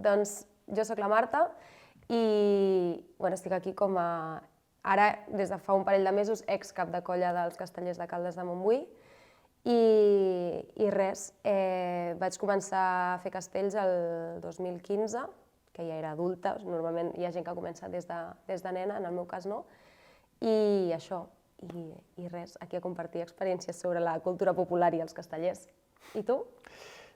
Doncs jo sóc la Marta i estic aquí com a, ara des de fa un parell de mesos, ex-cap de colla dels Castellers de Caldes de Montbui i res, vaig començar a fer castells el 2015, que ja era adulta, normalment hi ha gent que comença des de nena, en el meu cas no, i això, i res, aquí a compartir experiències sobre la cultura popular i els castellers. I tu?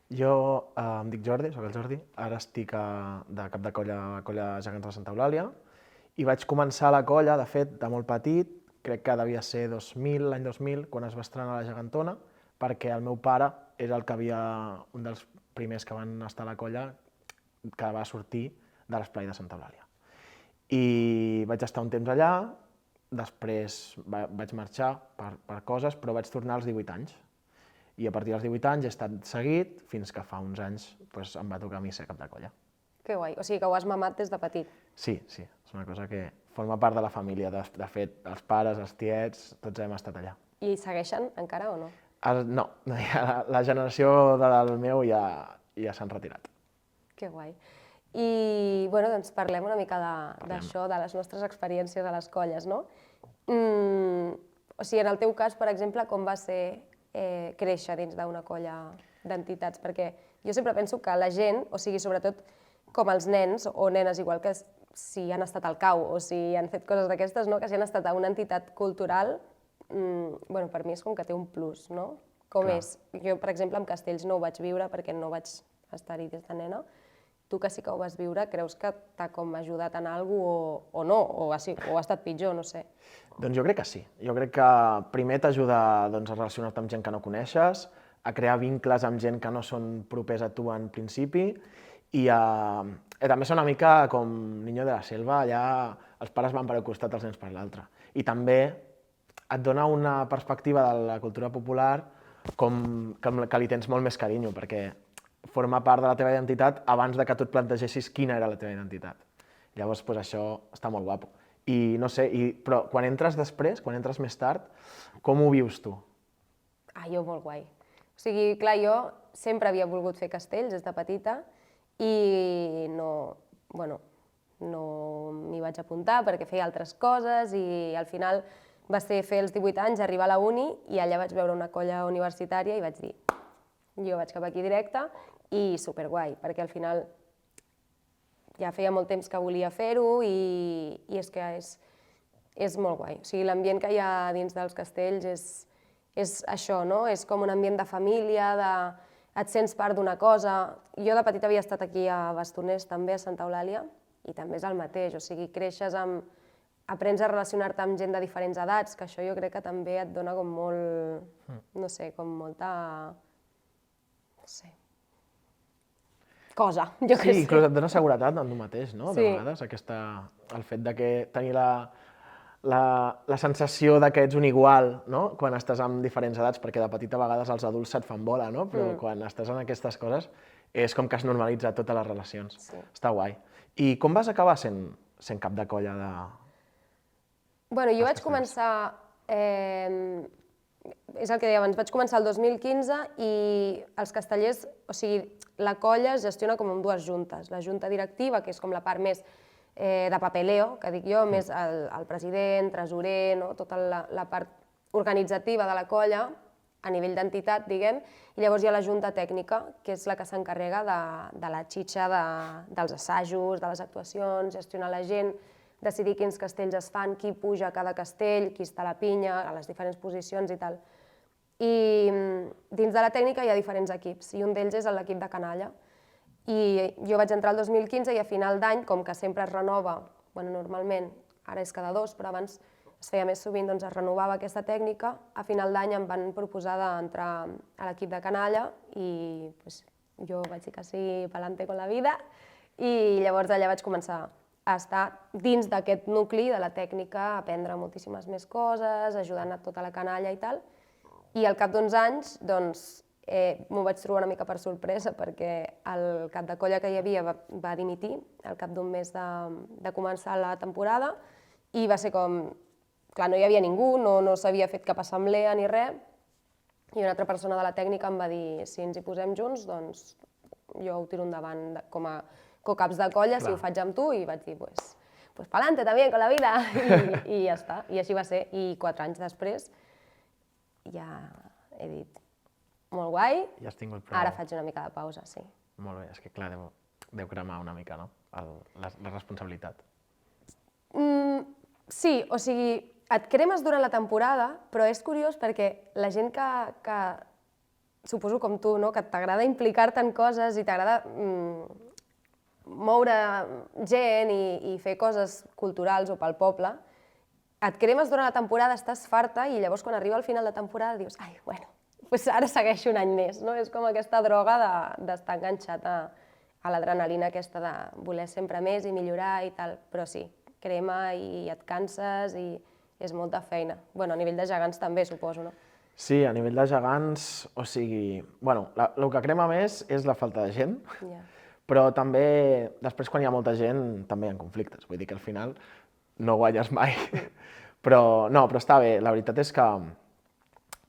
Jo em dic Jordi, soc el Jordi, ara estic de cap de colla a la colla Gegants de Santa Eulàlia i vaig començar la colla, de fet, de molt petit, crec que devia ser l'any 2000, quan es va estrenar la gegantona, perquè el meu pare era un dels primers que van estar a la colla que va sortir de l'esplai de Santa Eulàlia. I vaig estar un temps allà, després vaig marxar per coses, però vaig tornar als 18 anys. I a partir dels 18 anys he estat seguit fins que fa uns anys em va tocar a mi ser cap de colla. Que guai, o sigui que ho has mamat des de petit. Sí, és una cosa que forma part de la família. De fet, els pares, els tiets, tots hem estat allà. I segueixen encara o no? No, la generació del meu ja s'han retirat. Que guai. I doncs parlem una mica d'això, de les nostres experiències a les colles, no? O sigui, en el teu cas, per exemple, com va ser créixer dins d'una colla d'entitats? Perquè jo sempre penso que la gent, o sigui, sobretot com els nens o nenes, igual que si han estat al cau o si han fet coses d'aquestes, que si han estat a una entitat cultural, per mi és com que té un plus, no? Com és? Jo, per exemple, amb castells no ho vaig viure perquè no vaig estar-hi des de nena. Tu que sí que ho vas viure, creus que t'ha com ajudat en alguna cosa o no? O ha estat pitjor, no sé. Doncs jo crec que sí. Jo crec que primer t'ajuda a relacionar-te amb gent que no coneixes, a crear vincles amb gent que no són propers a tu en principi i també és una mica com niño de la selva, allà els pares van per un costat, els nens per l'altre. I també et dona una perspectiva de la cultura popular que li tens molt més carinyo, perquè forma part de la teva identitat abans que tu et plantegessis quina era la teva identitat. Llavors, això està molt guapo. I no sé, però quan entres després, quan entres més tard, com ho vius tu? Jo molt guai. O sigui, clar, jo sempre havia volgut fer castells des de petita i no m'hi vaig apuntar perquè feia altres coses i al final va ser fer els 18 anys, arribar a la uni i allà vaig veure una colla universitària i vaig dir jo vaig cap aquí directe i superguai, perquè al final ja feia molt temps que volia fer-ho i és que és molt guai. O sigui, l'ambient que hi ha dins dels castells és això, no? És com un ambient de família, et sents part d'una cosa. Jo de petita havia estat aquí a Bastoners, també a Santa Eulàlia, i també és el mateix, o sigui, creixes aprens a relacionar-te amb gent de diferents edats, que això jo crec que també et dona com molt, no sé, com molta, no sé, cosa, jo què sé. Sí, inclús et dona seguretat en tu mateix, no? De Sí. vegades, el fet de tenir la sensació que ets un igual, no? Quan estàs amb diferents edats, perquè de petita a vegades els adults se't fan bola, no? Però quan estàs en aquestes coses és com que has normalitzat totes les relacions. Sí. Està guai. I com vas acabar sent cap de colla de... Jo vaig començar, és el que deia abans, vaig començar el 2015 i els castellers, o sigui, la colla es gestiona com amb dues juntes. La junta directiva, que és com la part més de papeleo, que dic jo, més el president, tresorer, tota la part organitzativa de la colla, a nivell d'entitat, diguem, i llavors hi ha la junta tècnica, que és la que s'encarrega de la xitxa dels assajos, de les actuacions, gestionar la gent, decidir quins castells es fan, qui puja a cada castell, qui està a la pinya, a les diferents posicions i tal. I dins de la tècnica hi ha diferents equips, i un d'ells és l'equip de canalla. I jo vaig entrar el 2015 i a final d'any, com que sempre es renova, normalment, ara és cada 2, però abans es feia més sovint, doncs es renovava aquesta tècnica, a final d'any em van proposar d'entrar a l'equip de canalla i jo vaig dir que sí, pa'lante con la vida, i llavors allà vaig començar a estar dins d'aquest nucli de la tècnica, a aprendre moltíssimes més coses, ajudant a tota la canalla i tal, i al cap d'uns anys, doncs, m'ho vaig trobar una mica per sorpresa perquè el cap de colla que hi havia va dimitir al cap d'un mes de començar la temporada i va ser com, clar, no hi havia ningú, no s'havia fet cap assemblea ni res, i una altra persona de la tècnica em va dir si ens hi posem junts, doncs jo ho tiro endavant com co-caps de colla si ho faig amb tu, i vaig dir, pues pa'lante també, con la vida, i ja està. I així va ser. I 4 anys després ja he dit, molt guai, Ja has tingut prou. ara faig una mica de pausa, sí. Molt bé, és que clar, deu cremar una mica, no? La responsabilitat. Sí, o sigui, et cremes durant la temporada, però és curiós perquè la gent que suposo com tu, no? Que t'agrada implicar-te en coses i t'agrada moure gent i fer coses culturals o pel poble, et cremes durant la temporada, estàs farta i llavors quan arriba al final de temporada dius ai, bueno, doncs ara segueixo un any més, no? És com aquesta droga d'estar enganxat a l'adrenalina aquesta de voler sempre més i millorar i tal, però sí, crema i et canses i és molta feina. Bueno, a nivell de gegants també, suposo, no? Sí, a nivell de gegants, o sigui, bueno, el que crema més és la falta de gent, però també, després quan hi ha molta gent, també hi ha conflictes, vull dir que al final no guanyes mai. Però està bé, la veritat és que,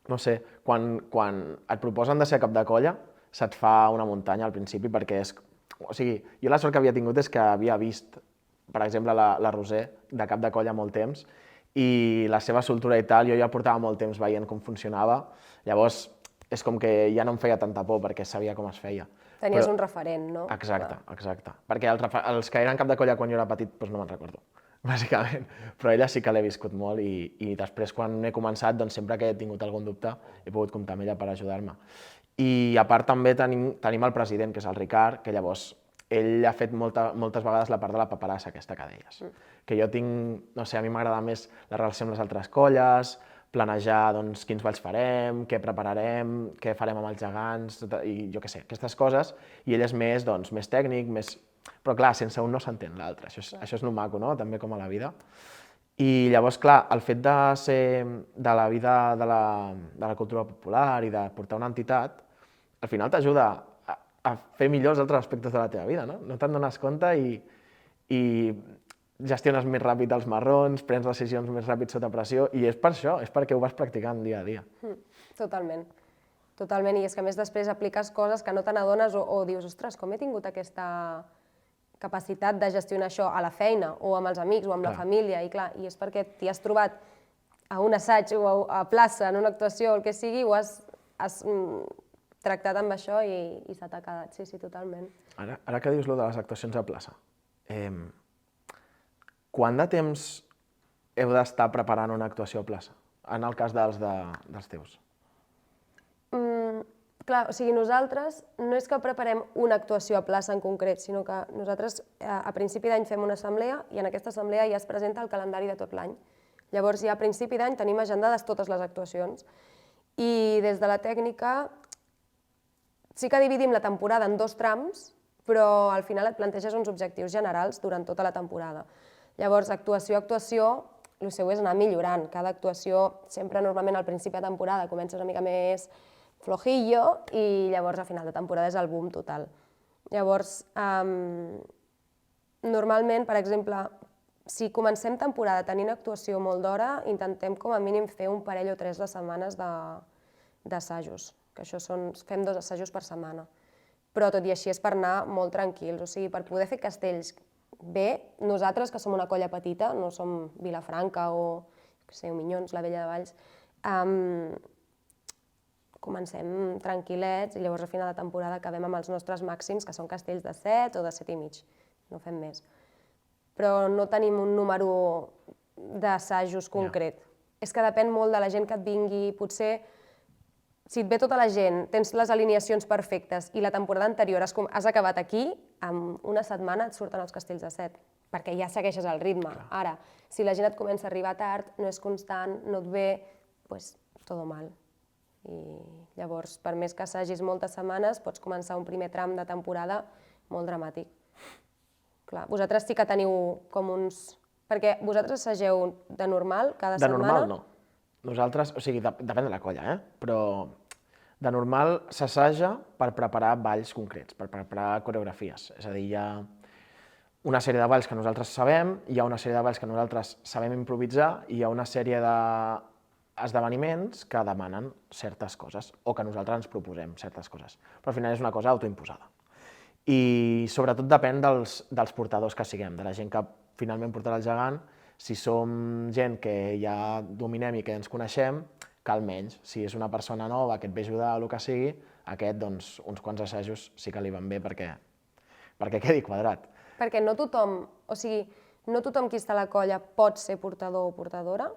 no sé, quan et proposen de ser cap de colla, se't fa una muntanya al principi perquè és... O sigui, jo la sort que havia tingut és que havia vist, per exemple, la Roser de cap de colla molt temps i la seva soltura i tal, jo ja portava molt temps veient com funcionava, llavors és com que ja no em feia tanta por perquè sabia com es feia. Tenies un referent, no? Exacte, exacte. Perquè els que eren cap de colla quan jo era petit, doncs no me'n recordo, bàsicament. Però ella sí que l'he viscut molt i després quan he començat, doncs sempre que he tingut algun dubte he pogut comptar amb ella per ajudar-me. I a part també tenim el president, que és el Ricard, que llavors ell ha fet moltes vegades la part de la paperassa aquesta que deies. Que jo tinc, no sé, a mi m'agrada més la relació amb les altres colles, planejar doncs, quins balls farem, què prepararem, què farem amb els gegants, i jo què sé, aquestes coses, i ell és més, doncs, més tècnic, més... Però clar, sense un no s'entén l'altre, això és lo maco, no? També com a la vida. I llavors, clar, el fet de ser de la vida de la cultura popular i de portar una entitat, al final t'ajuda a fer millors altres aspectes de la teva vida, no? No te'n dones compte i gestiones més ràpid els marrons, prens decisions més ràpid sota pressió, i és per això, és perquè ho vas practicant dia a dia. Totalment. Totalment, i és que a més després apliques coses que no te n'adones o dius, ostres, com he tingut aquesta capacitat de gestionar això a la feina o amb els amics o amb la família, i clar, i és perquè t'hi has trobat a un assaig o a plaça, en una actuació, el que sigui, ho has tractat amb això i se t'ha quedat, sí, totalment. Ara que dius lo de les actuacions a plaça, quant de temps heu d'estar preparant una actuació a plaça, en el cas dels teus? Clar, o sigui, nosaltres no és que preparem una actuació a plaça en concret, sinó que nosaltres a principi d'any fem una assemblea i en aquesta assemblea ja es presenta el calendari de tot l'any. Llavors ja a principi d'any tenim agendades totes les actuacions i des de la tècnica sí que dividim la temporada en 2 trams, però al final et planteges uns objectius generals durant tota la temporada. Llavors, actuació a actuació, el seu és anar millorant. Cada actuació, sempre normalment al principi de temporada comences una mica més flojillo i llavors a final de temporada és el boom total. Llavors, normalment, per exemple, si comencem temporada tenint actuació molt d'hora, intentem com a mínim fer un parell o 3 de setmanes d'assajos, que això fem 2 assajos per setmana. Però tot i així és per anar molt tranquils, o sigui, per poder fer castells bé, nosaltres que som una colla petita, no som Vilafranca o Minyons, la Vella de Valls, comencem tranquil·lets i llavors a final de temporada acabem amb els nostres màxims, que són castells de 7 o de 7 i mig, no fem més. Però no tenim un número d'assajos concret. És que depèn molt de la gent que et vingui, potser si et ve tota la gent, tens les alineacions perfectes i la temporada anterior has acabat aquí, en una setmana et surten els castells de 7, perquè ja segueixes el ritme. Ara, si la gent et comença a arribar tard, no és constant, no et ve, doncs tot mal. I llavors, per més que assagis moltes setmanes, pots començar un primer tram de temporada molt dramàtic. Clar, vosaltres sí que teniu com uns... Perquè vosaltres assageu de normal cada setmana? De normal no. Nosaltres, o sigui, depèn de la colla, però de normal s'assaja per preparar balls concrets, per preparar coreografies. És a dir, hi ha una sèrie de balls que nosaltres sabem, hi ha una sèrie de balls que nosaltres sabem improvisar i hi ha una sèrie d'esdeveniments que demanen certes coses o que nosaltres ens proposem certes coses. Però al final és una cosa autoimposada. i sobretot depèn dels portadors que siguem, de la gent que finalment portarà el gegant. Si som gent que ja dominem i que ens coneixem, cal menys. Si és una persona nova que et ve a ajudar o el que sigui, aquest, doncs, uns quants assajos sí que li van bé perquè quedi quadrat. Perquè no tothom, o sigui, no tothom qui està a la colla pot ser portador o portadora?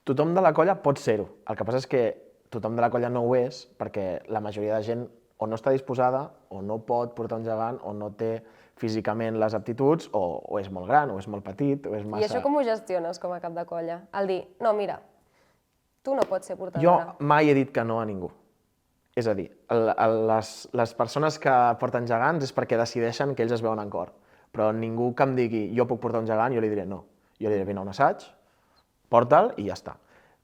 Tothom de la colla pot ser-ho. El que passa és que tothom de la colla no ho és perquè la majoria de gent o no està disposada, o no pot portar un gegant, o no té físicament les aptituds, o és molt gran, o és molt petit, o és massa... I això com ho gestiones com a cap de colla? El dir, no, mira, tu no pots ser Jo portadora. mai he dit que no a ningú. És a dir, les persones que porten gegants és perquè decideixen que ells es veuen en cor. Però ningú que em digui, jo puc portar un gegant, jo li diré no. Jo li diré, vine a un assaig, porta'l i ja està.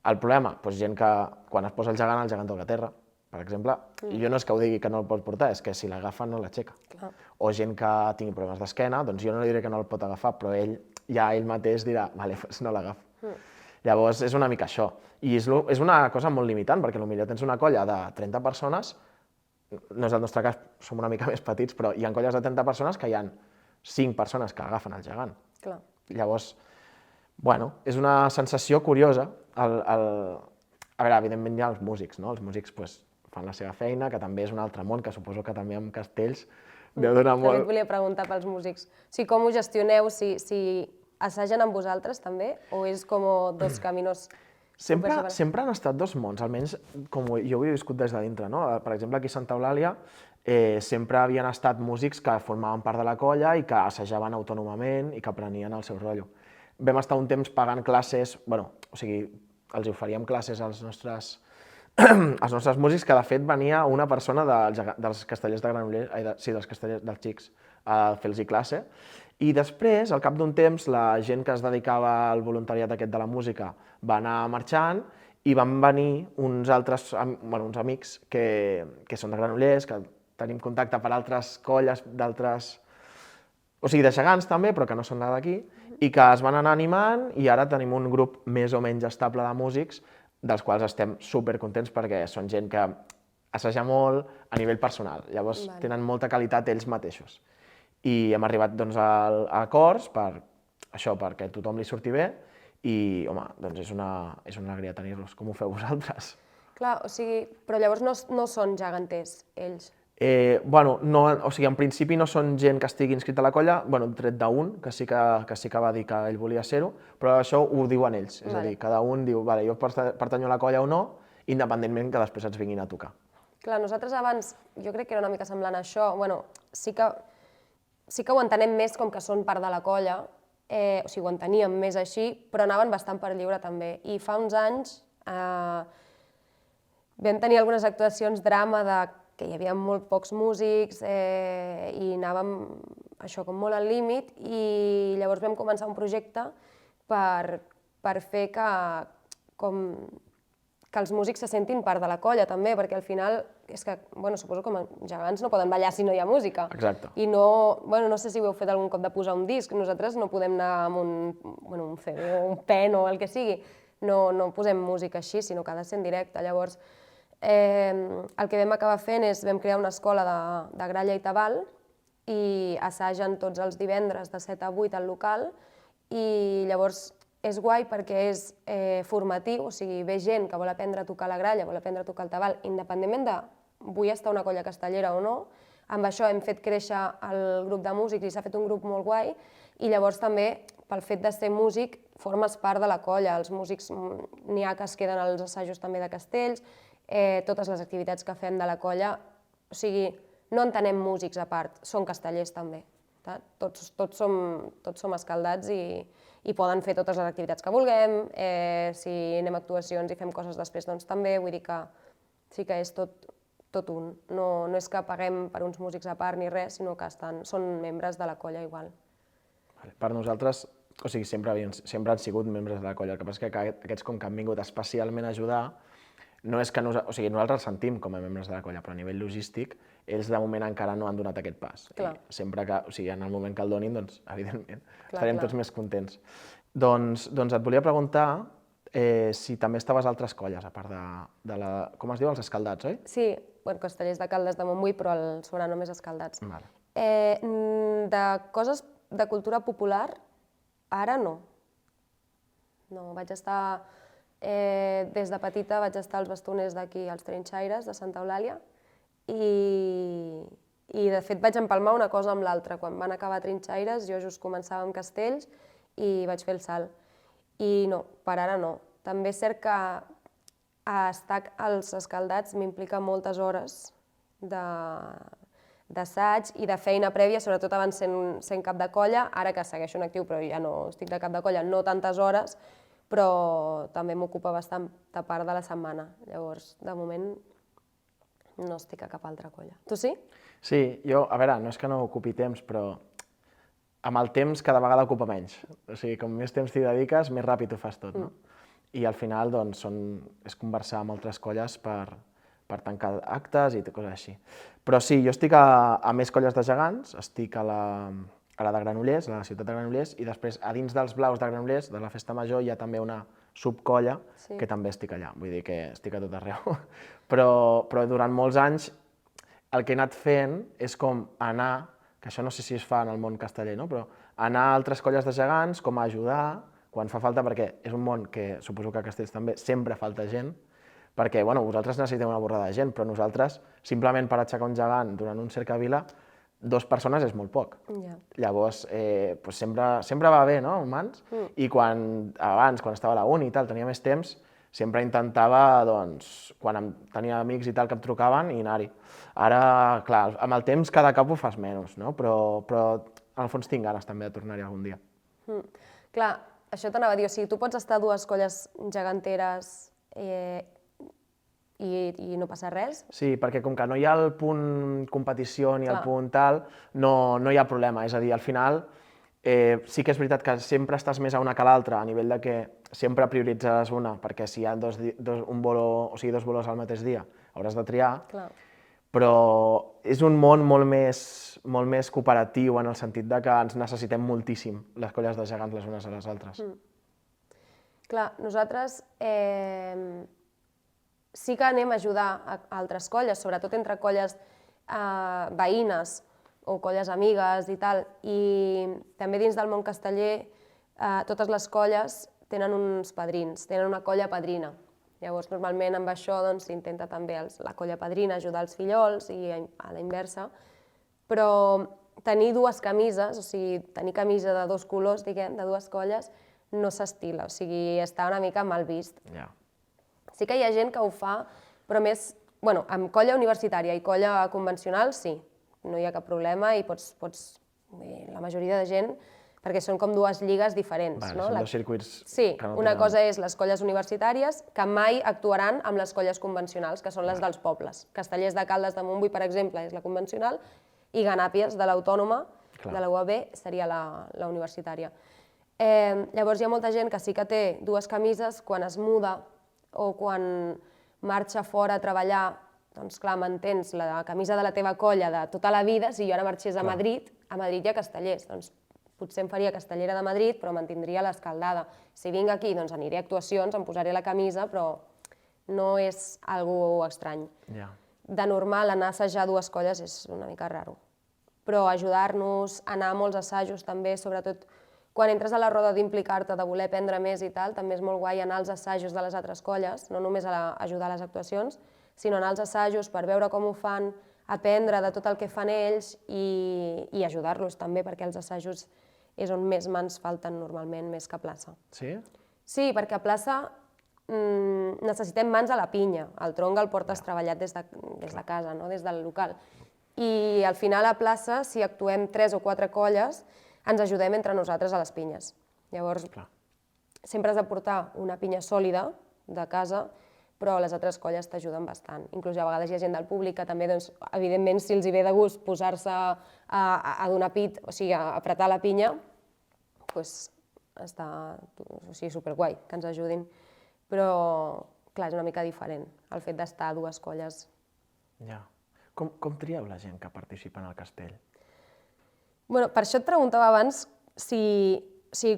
El problema, doncs gent que quan es posa el gegant toca terra, per exemple, jo no és que ho digui que no el pot portar, és que si l'agafa no l'aixeca. O gent que tingui problemes d'esquena, doncs jo no li diré que no el pot agafar, però ell mateix dirà, vale, doncs no l'agafo. Llavors és una mica això. I és una cosa molt limitant, perquè potser tens una colla de 30 persones, no és el nostre cas, som una mica més petits, però hi ha colles de 30 persones que hi ha 5 persones que agafen el gegant. Llavors, bueno, és una sensació curiosa. A veure, evidentment hi ha els músics, no? Els músics fan la seva feina, que també és un altre món, que suposo que també amb castells deu donar molt... També et volia preguntar pels músics. Com ho gestioneu? Si assagen amb vosaltres també? O és com dos caminos... Sempre han estat dos mons, almenys com jo ho he viscut des de dintre, no? Per exemple, aquí a Santa Eulàlia sempre havien estat músics que formaven part de la colla i que assajaven autònomament i que prenien el seu rotllo. Vam estar un temps pagant classes, o sigui, els oferíem classes als nostres músics, que de fet venia una persona dels castellers de Granollers, dels castellers dels Xics, a fer-los classe, i després, al cap d'un temps, la gent que es dedicava al voluntariat aquest de la música va anar marxant i van venir uns amics que són de Granollers, que tenim contacte per altres colles d'altres... O sigui, de gegants també, però que no són d'aquí, i que es van anar animant i ara tenim un grup més o menys estable de músics dels quals estem supercontents perquè són gent que assaja molt a nivell personal, llavors tenen molta qualitat ells mateixos. I hem arribat a acords perquè a tothom li surti bé i, home, doncs és una alegria tenir-los. Com ho feu vosaltres? Clar, o sigui, però llavors no són geganters, ells? En principi no són gent que estigui inscrita a la colla, tret d'un, que sí que va dir que ell volia ser-ho, però això ho diuen ells, és a dir, cada un diu, jo pertanyo a la colla o no, independentment que després ens vinguin a tocar. Clar, nosaltres abans, jo crec que era una mica semblant a això, sí que ho entenem més com que són part de la colla, o sigui, ho enteníem més així, però anaven bastant per lliure també, i fa uns anys vam tenir algunes actuacions drama que hi havia molt pocs músics i anàvem això com molt al límit i llavors vam començar un projecte per fer que els músics se sentin part de la colla també, perquè al final és que, suposo que els gegants no poden ballar si no hi ha música. Exacte. I no sé si ho heu fet algun cop de posar un disc, nosaltres no podem anar amb un CD o un pen o el que sigui, no posem música així, sinó que ha de ser en directe. Llavors, el que vam acabar fent és vam crear una escola de gralla i tabal i assagen tots els divendres de 7 a 8 al local i llavors és guai perquè és formatiu, o sigui, ve gent que vol aprendre a tocar la gralla, vol aprendre a tocar el tabal, independentment de vull estar a una colla castellera o no, amb això hem fet créixer el grup de músics i s'ha fet un grup molt guai i llavors també pel fet de ser músic formes part de la colla, els músics n'hi ha que es queden als assajos també de castells, totes les activitats que fem de la colla, o sigui, no entenem músics a part, són castellers també. Tots som escaldats i poden fer totes les activitats que vulguem, si anem a actuacions i fem coses després doncs també, vull dir que sí que és tot un. No és que paguem per uns músics a part ni res, sinó que són membres de la colla igual. Per nosaltres, o sigui, sempre han sigut membres de la colla, el que passa és que aquests com que han vingut especialment a ajudar, no és que nosaltres els sentim com a membres de la colla, però a nivell logístic, ells de moment encara no han donat aquest pas. Sempre que, o sigui, en el moment que el donin, doncs, evidentment, estarem tots més contents. Doncs et volia preguntar si també estaves a altres colles, a part de la... Com es diu? Els Escaldats, oi? Sí, Castellers de Caldes de Montbui, però el sobrenom és Escaldats. De coses de cultura popular, ara no. No, vaig estar... Des de petita vaig estar als bastoners d'aquí, als trinxaires de Santa Eulàlia, i de fet vaig empalmar una cosa amb l'altra. Quan van acabar trinxaires, jo just començava amb castells i vaig fer el salt. I no, per ara no. També és cert que estar als escaldats m'implica moltes hores d'assaig i de feina prèvia, sobretot abans sent cap de colla, ara que segueixo en actiu però ja no estic de cap de colla, no tantes hores, però també m'ocupa bastant de part de la setmana. Llavors, de moment, no estic a cap altra colla. Tu sí? Sí, jo, a veure, no és que no ocupi temps, però amb el temps cada vegada ocupa menys. O sigui, com més temps t'hi dediques, més ràpid ho fas tot, no? I al final, doncs, és conversar amb altres colles per tancar actes i coses així. Però sí, jo estic a més colles de gegants, estic a la de Granollers, a la ciutat de Granollers, i després a dins dels blaus de Granollers, de la Festa Major, hi ha també una subcolla que també estic allà, vull dir que estic a tot arreu. Però durant molts anys el que he anat fent és com anar, que això no sé si es fa en el món casteller, no? Però anar a altres colles de gegants, com a ajudar, quan fa falta, perquè és un món que suposo que a Castells també sempre falta gent, perquè vosaltres necessiteu una borrada de gent, però nosaltres, simplement per aixecar un gegant durant un cercavila, 2 persones és molt poc. Llavors, sempre va bé, no, mans? I abans, quan estava a la uni i tal, tenia més temps, sempre intentava, doncs, quan tenia amics i tal que em trucaven, i anar-hi. Ara, clar, amb el temps cada cop ho fas menys, no? Però en el fons tinc ganes també de tornar-hi algun dia. Clar, això t'anava a dir, o sigui, tu pots estar a 2 colles geganteres i no passa res? Sí, perquè com que no hi ha el punt competició ni el punt tal, no hi ha problema. És a dir, al final sí que és veritat que sempre estàs més a una que l'altra, a nivell de que sempre prioritzaràs una, perquè si hi ha dos bolos al mateix dia hauràs de triar, però és un món molt més cooperatiu en el sentit de que ens necessitem moltíssim les colles de gegants les unes a les altres. Clar, nosaltres sí que anem a ajudar a altres colles, sobretot entre colles veïnes o colles amigues i tal, i també dins del món casteller totes les colles tenen uns padrins, tenen una colla padrina. Llavors, normalment amb això s'intenta també la colla padrina ajudar els fillols i a la inversa, però tenir 2 camises, o sigui, tenir camisa de 2 colors, diguem, de 2 colles, no s'estila, o sigui, està una mica mal vist. Sí que hi ha gent que ho fa, però més, amb colla universitària i colla convencional, sí, no hi ha cap problema i la majoria de gent, perquè són com 2 lligues diferents. Són 2 circuits... Sí, una cosa és les colles universitàries, que mai actuaran amb les colles convencionals, que són les dels pobles. Castellers de Caldes de Montbui, per exemple, és la convencional, i Ganàpies, de l'Autònoma, de la UAB, seria la universitària. Llavors hi ha molta gent que sí que té 2 camises quan es muda o quan marxa fora a treballar, doncs clar, m'entens, la camisa de la teva colla de tota la vida, si jo ara marxés a Madrid hi ha castellers, doncs potser em faria castellera de Madrid, però mantindria l'escaldada. Si vinc aquí, doncs aniré a actuacions, em posaré la camisa, però no és algo estrany. De normal, anar a assajar 2 colles és una mica raro. Però ajudar-nos, anar a molts assajos també, sobretot quan entres a la roda d'implicar-te, de voler aprendre més i tal, també és molt guai anar als assajos de les altres colles, no només a ajudar a les actuacions, sinó anar als assajos per veure com ho fan, aprendre de tot el que fan ells i ajudar-los també, perquè els assajos és on més mans falten normalment, més que a plaça. Sí? Sí, perquè a plaça necessitem mans a la pinya, el tronc el portes treballat des de casa, des del local. I al final a plaça, si actuem 3 o 4 colles, ens ajudem entre nosaltres a les pinyes. Llavors, sempre has de portar una pinya sòlida de casa, però les altres colles t'ajuden bastant. Inclús a vegades hi ha gent del públic que també, evidentment, si els hi ve de gust posar-se a donar pit, o sigui, a apretar la pinya, doncs està superguai que ens ajudin. Però, clar, és una mica diferent el fet d'estar a 2 colles. Ja. Com trieu la gent que participa en el castell? Per això et preguntava abans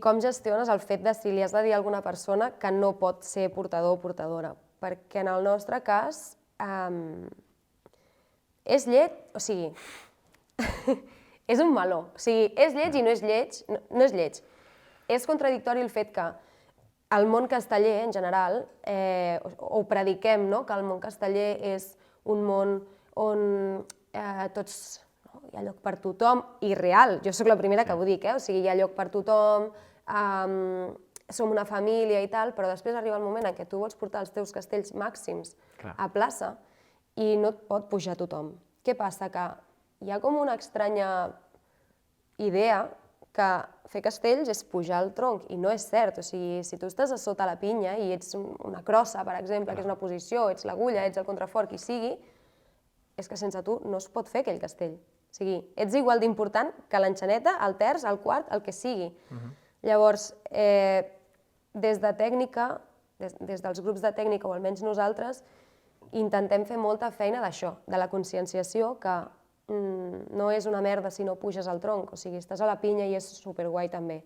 com gestiones el fet de si li has de dir a alguna persona que no pot ser portador o portadora, perquè en el nostre cas és lleig, o sigui, És un meló. O sigui, és lleig i no és lleig. No és lleig. És contradictori el fet que el món casteller, en general, ho prediquem, no? Que el món casteller és un món on tots... Hi ha lloc per tothom, i real, jo sóc la primera que ho dic, o sigui, hi ha lloc per tothom, som una família i tal, però després arriba el moment en què tu vols portar els teus castells màxims a plaça i no et pot pujar tothom. Què passa? Que hi ha com una estranya idea que fer castells és pujar al tronc, i no és cert. O sigui, si tu estàs a sota la pinya i ets una crossa, per exemple, que és una posició, ets l'agulla, ets el contrafort, qui sigui, és que sense tu no es pot fer aquell castell. O sigui, ets igual d'important que l'enxaneta, el terç, el quart, el que sigui. Llavors, des de tècnica, des dels grups de tècnica, o almenys nosaltres, intentem fer molta feina d'això, de la conscienciació, que no és una merda si no puges al tronc, o sigui, estàs a la pinya i és superguai també.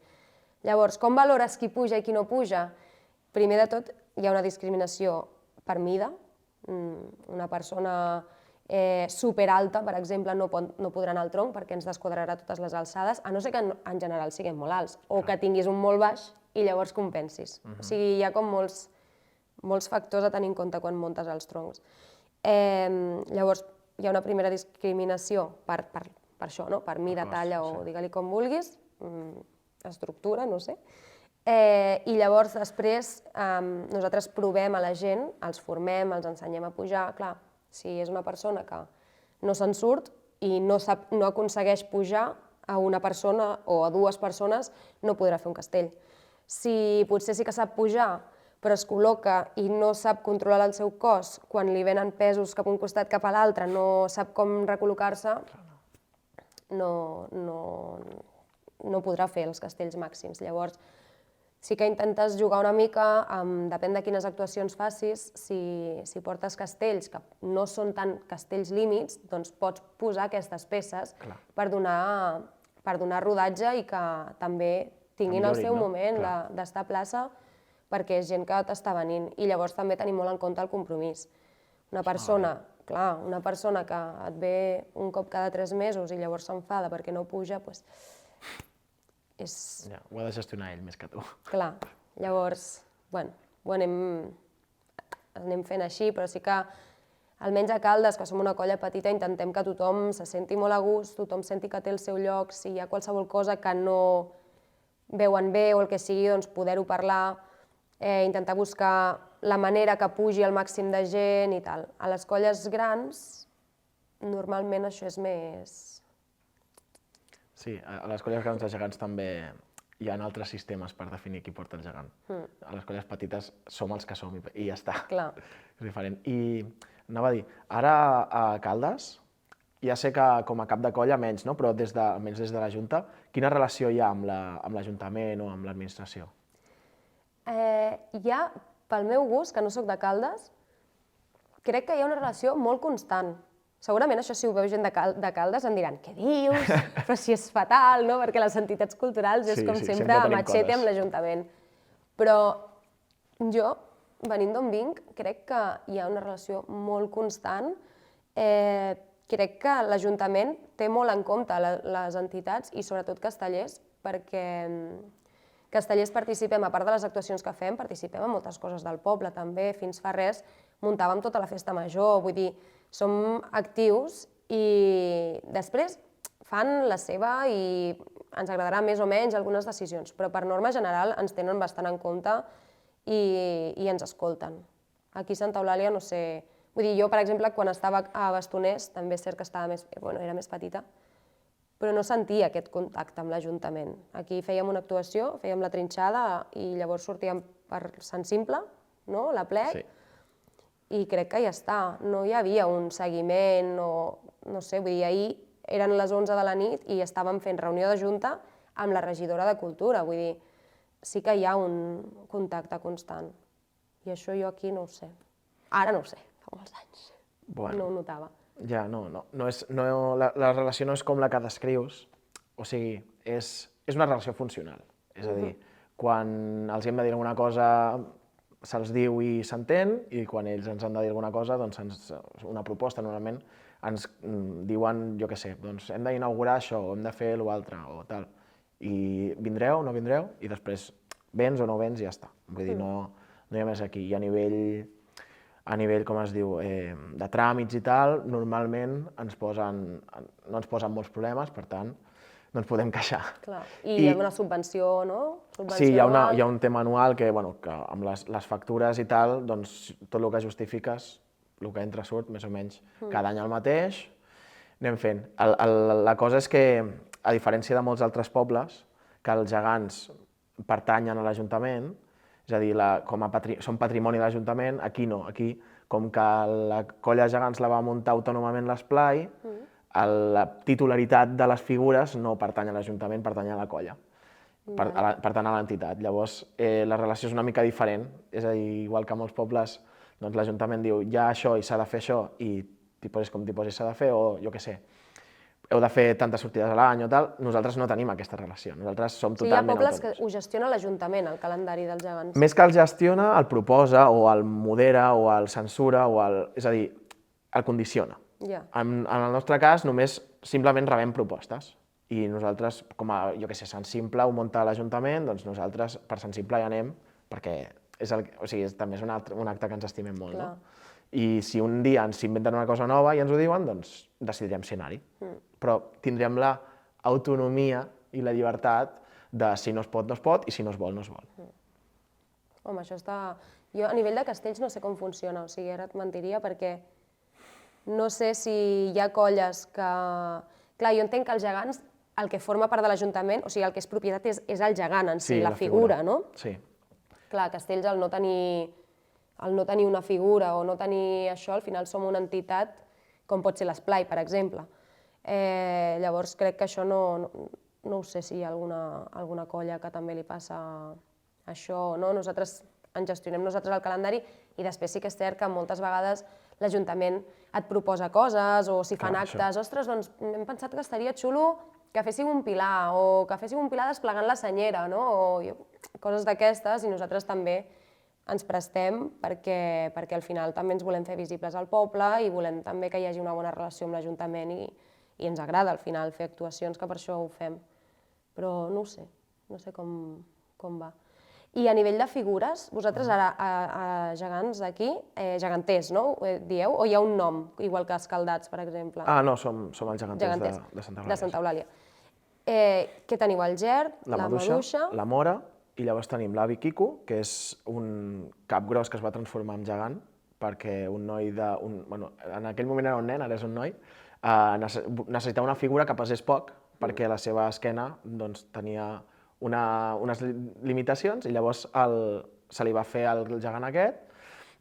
Llavors, com valores qui puja i qui no puja? Primer de tot, hi ha una discriminació per mida. Una persona superalta, per exemple, no podrà anar al tronc perquè ens desquadrarà totes les alçades, a no ser que en general siguem molt alts, o que tinguis un molt baix i llavors compensis. O sigui, hi ha com molts factors a tenir en compte quan muntes els troncs. Llavors, hi ha una primera discriminació per això, per mida, talla o digue-li com vulguis, estructura, no sé. I llavors després nosaltres provem a la gent, els formem, els ensenyem a pujar. Clar, si és una persona que no se'n surt i no aconsegueix pujar a una persona o a dues persones, no podrà fer un castell. Si potser sí que sap pujar, però es col·loca i no sap controlar el seu cos, quan li venen pesos cap a un costat cap a l'altre, no sap com recol·locar-se, no podrà fer els castells màxims. Llavors, sí que intentes jugar una mica, depèn de quines actuacions facis, si portes castells que no són tant castells límits, doncs pots posar aquestes peces per donar rodatge i que també tinguin el seu moment d'estar a plaça, perquè és gent que t'està venint. I llavors també tenim molt en compte el compromís. Una persona que et ve un cop cada 3 mesos i llavors s'enfada perquè no puja, doncs ho ha de gestionar ell més que tu. Clar, llavors, bueno, ho anem fent així, però sí que, almenys a Caldes, que som una colla petita, intentem que tothom se senti molt a gust, tothom senti que té el seu lloc, si hi ha qualsevol cosa que no veuen bé o el que sigui, doncs poder-ho parlar, intentar buscar la manera que pugi el màxim de gent i tal. A les colles grans, normalment això és més... Sí, a les colles grans de gegants també hi ha altres sistemes per definir qui porta el gegant. A les colles petites som els que som i ja està. Clar. És diferent. I anava a dir, ara a Caldes, ja sé que com a cap de colla menys, no? Però almenys des de la Junta, quina relació hi ha amb l'Ajuntament o amb l'administració? Hi ha, pel meu gust, que no sóc de Caldes, crec que hi ha una relació molt constant. Segurament això, si ho veu gent de Caldes, em diran, què dius? Però si és fatal, no? Perquè les entitats culturals és com sempre a machete amb l'Ajuntament. Però jo, venint d'on vinc, crec que hi ha una relació molt constant. Crec que l'Ajuntament té molt en compte les entitats i sobretot castellers, perquè castellers participem, a part de les actuacions que fem, participem en moltes coses del poble també. Fins fa res muntàvem tota la festa major, vull dir, som actius i després fan la seva i ens agradarà més o menys algunes decisions, però per norma general ens tenen bastant en compte i ens escolten. Aquí a Santa Eulàlia, no sé, vull dir, jo, per exemple, quan estava a Bastoners, també és cert que era més petita, però no sentia aquest contacte amb l'Ajuntament. Aquí fèiem una actuació, fèiem la trinxada i llavors sortíem per Sant Simple, la plec, i crec que ja està. No hi havia un seguiment o, no sé, vull dir, ahir eren les 11 de la nit i estàvem fent reunió de junta amb la regidora de Cultura, vull dir, sí que hi ha un contacte constant. I això jo aquí no ho sé. Ara no ho sé, fa molts anys. No ho notava. Ja, la relació no és com la que descrius, o sigui, és una relació funcional. És a dir, quan els hem de dir alguna cosa se'ls diu i s'entén, i quan ells ens han de dir alguna cosa, doncs una proposta normalment ens diuen, jo què sé, doncs hem d'inaugurar això, o hem de fer l'altre, o tal. I vindreu, no vindreu, i després vens o no vens i ja està. Vull dir, no hi ha més aquí. I a nivell, com es diu, de tràmits i tal, normalment no ens posen molts problemes, per tant, no ens podem queixar. Clar. I hi ha una subvenció, no? Sí, hi ha un tema anual que amb les factures i tal, doncs tot el que justifiques, el que entra surt, més o menys, cada any el mateix, anem fent. La cosa és que, a diferència de molts altres pobles, que els gegants pertanyen a l'Ajuntament, és a dir, són patrimoni de l'Ajuntament, aquí no. Aquí, com que la colla de gegants la va muntar autònomament l'esplai, la titularitat de les figures no pertany a l'Ajuntament, pertany a la colla, per tant a l'entitat. Llavors, la relació és una mica diferent, és a dir, igual que a molts pobles doncs l'Ajuntament diu hi ha això i s'ha de fer això i t'hi posis com t'hi posis s'ha de fer, o jo què sé, heu de fer tantes sortides a l'any o tal, nosaltres no tenim aquesta relació, nosaltres som totalment autònoms. Hi ha pobles que ho gestiona l'Ajuntament, el calendari dels gegants. Més que el gestiona, el proposa, o el modera, o el censura, és a dir, el condiciona. En el nostre cas, només simplement rebem propostes. I nosaltres, com a, jo què sé, Sensimple ho munta l'Ajuntament, doncs nosaltres per Sensimple hi anem, perquè també és un acte que ens estimem molt, no? I si un dia ens inventen una cosa nova i ens ho diuen, doncs decidirem si anar-hi. Però tindrem l'autonomia i la llibertat de si no es pot, no es pot, i si no es vol, no es vol. Home, això està... Jo a nivell de castells no sé com funciona, o sigui, ara et mentiria perquè no sé si hi ha colles que... Clar, jo entenc que els gegants, el que forma part de l'Ajuntament, o sigui, el que és propietat és el gegant en si, la figura, no? Sí. Clar, Castells, al no tenir una figura o no tenir això, al final som una entitat com pot ser l'Esplai, per exemple. Llavors crec que això no ho sé si hi ha alguna colla que també li passa això o no. Nosaltres ens gestionem nosaltres el calendari i després sí que és cert que moltes vegades l'Ajuntament et proposa coses o si fan actes, ostres, doncs hem pensat que estaria xulo que féssiu un pilar o que féssiu un pilar desplegant la senyera, no? O coses d'aquestes, i nosaltres també ens prestem perquè al final també ens volem fer visibles al poble i volem també que hi hagi una bona relació amb l'Ajuntament i ens agrada al final fer actuacions, que per això ho fem. Però no ho sé com va. I a nivell de figures, vosaltres ara a gegants d'aquí, geganters, no? Dieu? O hi ha un nom, igual que Escaldats, per exemple? Ah, no, som els geganters de Santa Eulàlia. De Santa Eulàlia. Què teniu? El Gerd, la Maduixa... La Mora, i llavors tenim l'avi Quico, que és un capgros que es va transformar en gegant, perquè un noi en aquell moment era un nen, ara és un noi, necessitava una figura que pesés poc, perquè la seva esquena tenia unes limitacions, i llavors se li va fer el gegant aquest,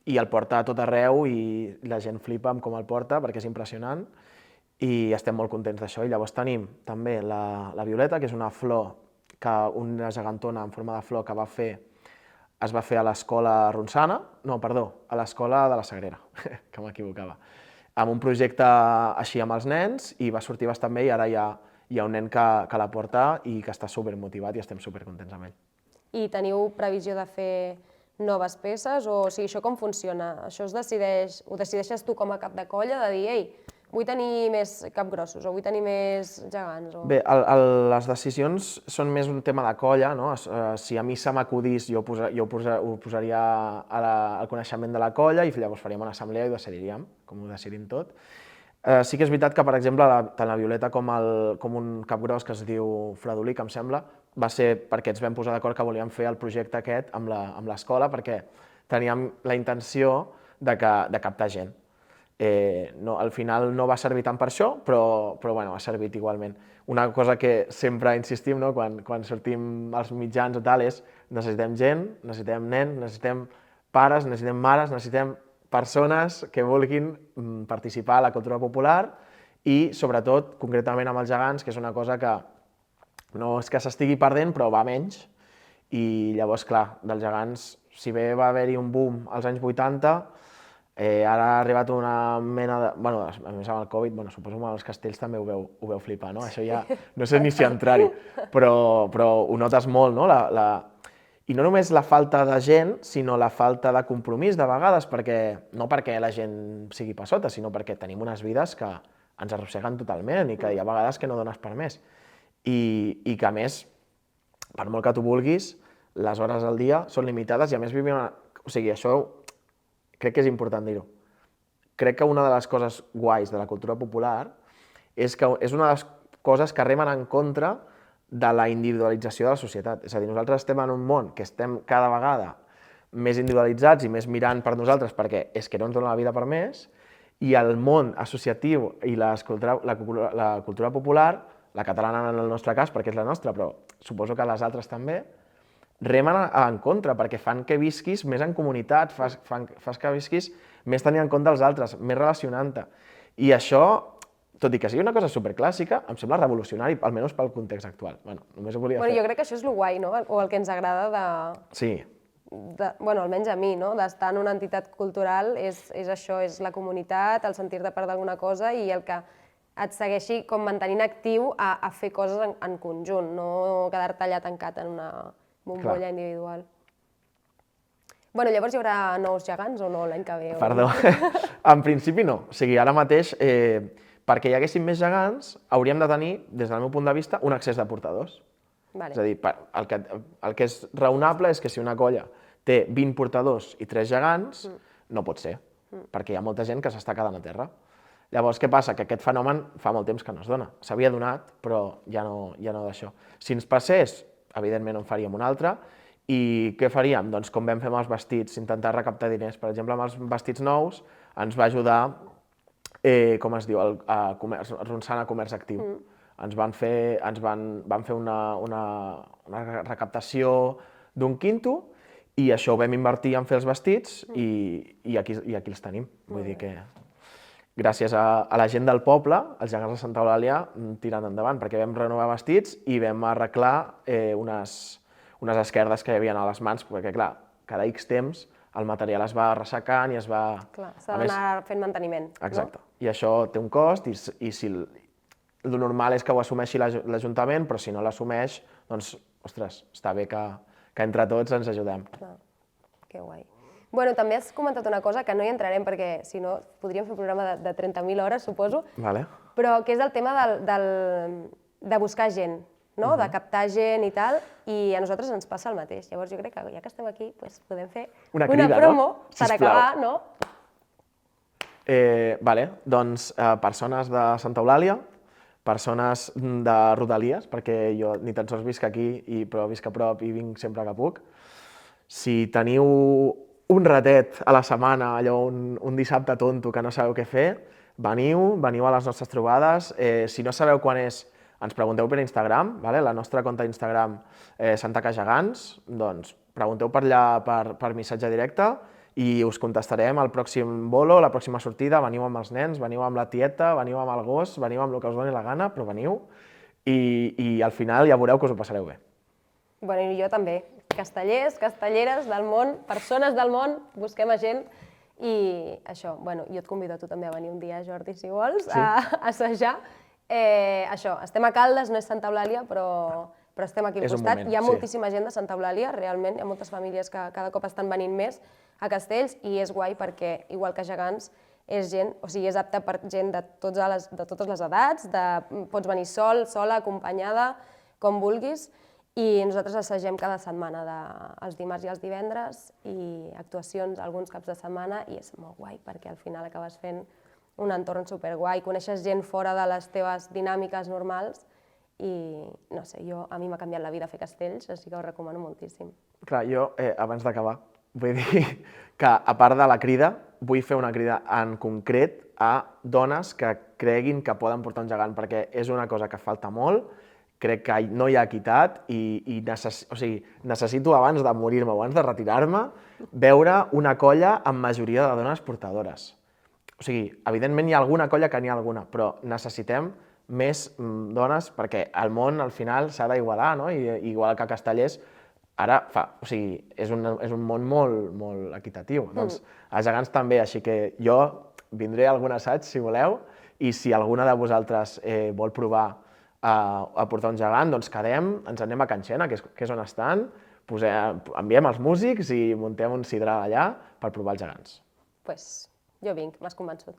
i el porta a tot arreu, i la gent flipa amb com el porta, perquè és impressionant, i estem molt contents d'això. I llavors tenim també la Violeta, que és una flor, una gegantona en forma de flor que es va fer a l'escola Ronçana, no, perdó, a l'escola de la Sagrera, que m'equivocava, amb un projecte així amb els nens, i va sortir bastant bé, i ara hi ha un nen que la porta i que està supermotivat i estem supercontents amb ell. I teniu previsió de fer noves peces? O sigui, això com funciona? Això ho decideixes tu com a cap de colla, de dir, ei, vull tenir més capgrossos o vull tenir més gegants? Bé, les decisions són més un tema de colla, no? Si a mi se m'acudís, jo ho posaria al coneixement de la colla i llavors faríem una assemblea i ho decidiríem, com ho decidim tot. Sí que és veritat que, per exemple, tant la Violeta com un capgros que es diu Fredolí, que em sembla, va ser perquè ens vam posar d'acord que volíem fer el projecte aquest amb l'escola, perquè teníem la intenció de captar gent. Al final no va servir tant per això, però ha servit igualment. Una cosa que sempre insistim quan sortim als mitjans o tal és necessitem gent, necessitem nens, necessitem pares, necessitem mares, necessitem persones que vulguin participar a la cultura popular i, sobretot, concretament amb els gegants, que és una cosa que no és que s'estigui perdent, però va menys. I llavors, clar, dels gegants, si bé va haver-hi un boom als anys 80, ara ha arribat una mena de... Bueno, a més amb el Covid, suposo que als castells també ho veu flipar, no? Això ja no sé ni si entrar-hi, però ho notes molt, no? I no només la falta de gent, sinó la falta de compromís de vegades, no perquè la gent sigui passota, sinó perquè tenim unes vides que ens arrosseguen totalment i que hi ha vegades que no dones per més. I que a més, per molt que tu vulguis, les hores al dia són limitades i a més vivim... O sigui, això crec que és important dir-ho. Crec que una de les coses guais de la cultura popular és que és una de les coses que remen en contra de la individualització de la societat. És a dir, nosaltres estem en un món que estem cada vegada més individualitzats i més mirant per nosaltres perquè és que no ens dona la vida per més, i el món associatiu i la cultura popular, la catalana en el nostre cas perquè és la nostra, però suposo que les altres també, remen en contra, perquè fan que visquis més en comunitat, fas que visquis més tenint en compte els altres, més relacionant-te. I això, tot i que sigui una cosa superclàssica, em sembla revolucionari, almenys pel context actual. Bueno, només ho volia fer. Jo crec que això és el guai, no? O el que ens agrada de... Sí. Bueno, almenys a mi, no? D'estar en una entitat cultural és això, és la comunitat, el sentir-te part d'alguna cosa i el que et segueixi com mantenint actiu a fer coses en conjunt, no quedar-te allà tancat en una bombolla individual. Bueno, llavors hi haurà nous gegants o no l'any que ve? Perdó, en principi no. O sigui, ara mateix, perquè hi haguessin més gegants, hauríem de tenir, des del meu punt de vista, un excés de portadors. És a dir, el que és raonable és que si una colla té 20 portadors i 3 gegants, no pot ser, perquè hi ha molta gent que s'està quedant a terra. Llavors, què passa? Que aquest fenomen fa molt temps que no es dona. S'havia donat, però ja no d'això. Si ens passés, evidentment en faríem un altre, i què faríem? Doncs com vam fer amb els vestits, intentar recaptar diners. Per exemple, amb els vestits nous ens va ajudar, com es diu, Ronçana Comerç Actiu. Ens van fer una recaptació d'1 quinto i això ho vam invertir en fer els vestits i aquí els tenim. Vull dir que gràcies a la gent del poble, els gegants de Santa Eulàlia tirant endavant, perquè vam renovar vestits i vam arreglar unes esquerdes que hi havia a les mans, perquè clar, cada X temps el material es va ressecant i es va... Clar, s'ha d'anar fent manteniment. Exacte. I això té un cost i si el normal és que ho assumeixi l'Ajuntament, però si no l'assumeix, doncs, ostres, està bé que entre tots ens ajudem. Que guai. Bueno, també has comentat una cosa que no hi entrarem perquè, si no, podríem fer un programa de 30.000 hores, suposo, però que és el tema de buscar gent, de captar gent i tal, i a nosaltres ens passa el mateix. Llavors jo crec que ja que estem aquí podem fer una promo per acabar, no? Doncs persones de Santa Eulàlia, persones de Rodalies, perquè jo ni tan sols visc aquí, però visc a prop i vinc sempre que puc. Si teniu un ratet a la setmana, allò un dissabte tonto que no sabeu què fer, veniu a les nostres trobades. Si no sabeu quan és, ens pregunteu per Instagram, la nostra compte d'Instagram Santacagegants, doncs pregunteu per allà per missatge directe i us contestarem al pròxim bolo, la pròxima sortida, veniu amb els nens, veniu amb la tieta, veniu amb el gos, veniu amb el que us doni la gana, però veniu i al final ja veureu que us ho passareu bé. Bueno, i jo també. Castellers, castelleres del món, persones del món, busquem a gent i això, bueno, jo et convido a tu també a venir un dia, Jordi, si vols, a assajar. Això, estem a Caldes, no és Santa Eulàlia, però estem aquí al costat. Hi ha moltíssima gent de Santa Eulàlia, realment, hi ha moltes famílies que cada cop estan venint més a Castells i és guai perquè, igual que Gegants, és gent, o sigui, és apte per gent de totes les edats, pots venir sol, sola, acompanyada, com vulguis, i nosaltres assagem cada setmana, els dimarts i els divendres, i actuacions alguns caps de setmana, i és molt guai, perquè al final acabes fent un entorn superguai, coneixes gent fora de les teves dinàmiques normals, i no sé, a mi m'ha canviat la vida fer castells, així que ho recomano moltíssim. Clar, jo, abans d'acabar, vull dir que, a part de la crida, vull fer una crida en concret a dones que creguin que poden portar un gegant, perquè és una cosa que falta molt, crec que no hi ha equitat i necessito, abans de morir-me, abans de retirar-me, veure una colla amb majoria de dones portadores. O sigui, evidentment hi ha alguna colla que n'hi ha alguna, però necessitem més dones perquè el món al final s'ha d'igualar, no? Igual que Castellers, ara és un món molt equitatiu. Doncs a Gegants també, així que jo vindré a algun assaig, si voleu, i si alguna de vosaltres vol provar a portar un gegant, doncs quedem, ens anem a Can Xena, que és on estan, enviem els músics i muntem un sidral allà per provar els gegants. Pues jo vinc, m'has convençut.